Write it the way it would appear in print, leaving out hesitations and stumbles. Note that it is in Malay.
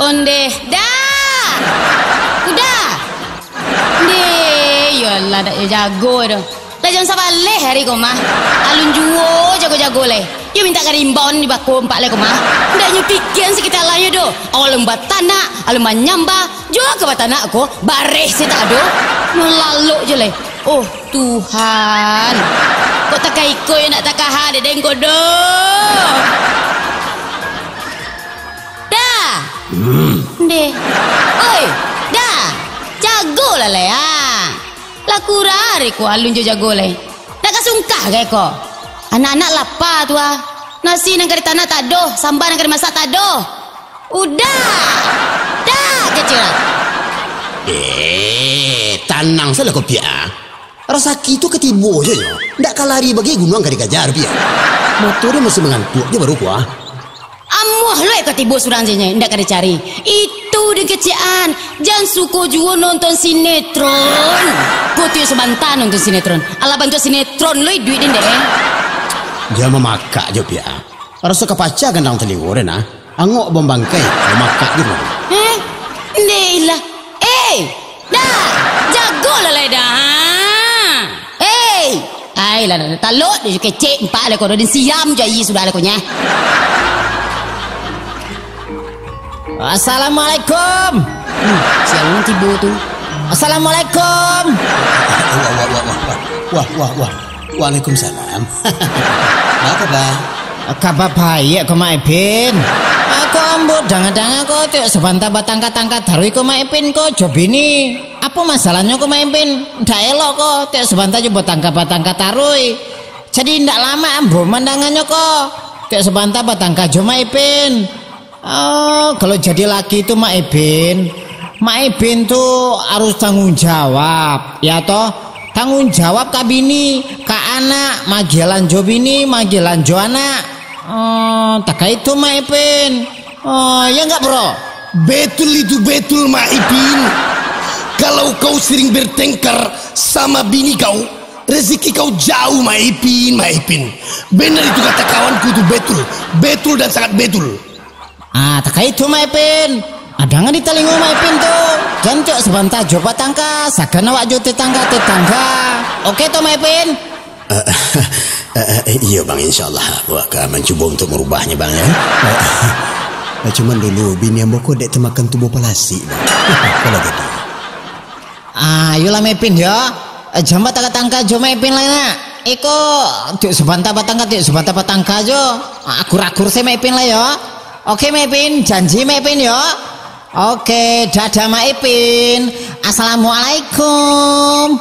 onde. Dah. Udah. Deh, yalah dak jago dah. Lah jangan sabar leh hari kau mah. Alun juo jago-jago leh. You minta karimbon di baku empat leh kau mah. Ndak you pikiran sekitar lah you do. Awal lembat tanah, alun nyamba. Jual ke tanah aku, baris si tak do. Melalu je leh. Oh Tuhan. Kau tak iko yang nak tak kahar de dengko do. Dah. Deh. Oi, dah. Jago lah leh ah. Laku rari ku alun jo jago leh. Tak kasungkah ke ko. Anak-anak lapar tu ah. Nasi nang kari tanah tak doh, sambal nang kari masak tak doh. Udah. Dah kecil. Tanang salah kau pia. Rasaki itu ketibu je yo. Ndak kalari bagi gunung kari kajar pia. Motornya masih mengantuk je baru kuah. Amuh lo ketibu surang je ndak kari cari. Itu di kecian. Jangan suko juga nonton sinetron. Kau tu sebentar nonton sinetron. Ala bantu sinetron lo duit deh. Dia memakak je pia. Rasa kepaca gendang telingur na. Angok bom bangkai memakak gitu. Nela. Dah. Jago lah dah. Ai lah talot dia kecek empat lah kau dan siam je sudah lah kau nya. Assalamualaikum. Siang tiba tu. Assalamualaikum. Wah. Waalaikumsalam. Apa bah? Kabar baik kau Mak Ipin. Aku ambut jangan-jangan kau tu sebentar batangkat-tangkat darui kau Mak Ipin kau job ini. Apa masalahnya kau Mak Ipin? Ndak elok kau tu sebentar je batangkat-batangkat darui. Jadi ndak lama ambo mandangannya kau. Tu sebentar batangkat jo Mak Ipin. Oh, kalau jadi laki itu Mak Ipin tuh harus tanggung jawab, ya toh? Tanggung jawab ke bini, ke anak, magilan jo bini, magilan jo anak. Oh, tak itu Mak Ipin. Oh, ya enggak bro? Betul itu betul Mak Ipin. Kalau kau sering bertengkar sama bini kau, rezeki kau jauh Mak Ipin. Benar itu kata kawanku itu betul dan sangat betul. Tak itu Mak Ipin. Ada nggak di telinga Mak Ipin tuh? Jancok sebentar coba tangka, sakan awak jo tetangga. Oke toh Mak Ipin? Iya bang, insyaallah aku akan mencoba untuk merubahnya bang ya. Cuman dulu bini yang boko dek temakan tubuh palasi. Kalau gitu. Ayolah Mak Ipin ya. Jambat tangka jo Mak Ipin lah nak. Iko tuh sebentar batangka jo. Akur saya Mak Ipin lah ya. Oke Mak Ipin, janji Mak Ipin ya. Oke, dadah Mak Ipin. Assalamualaikum.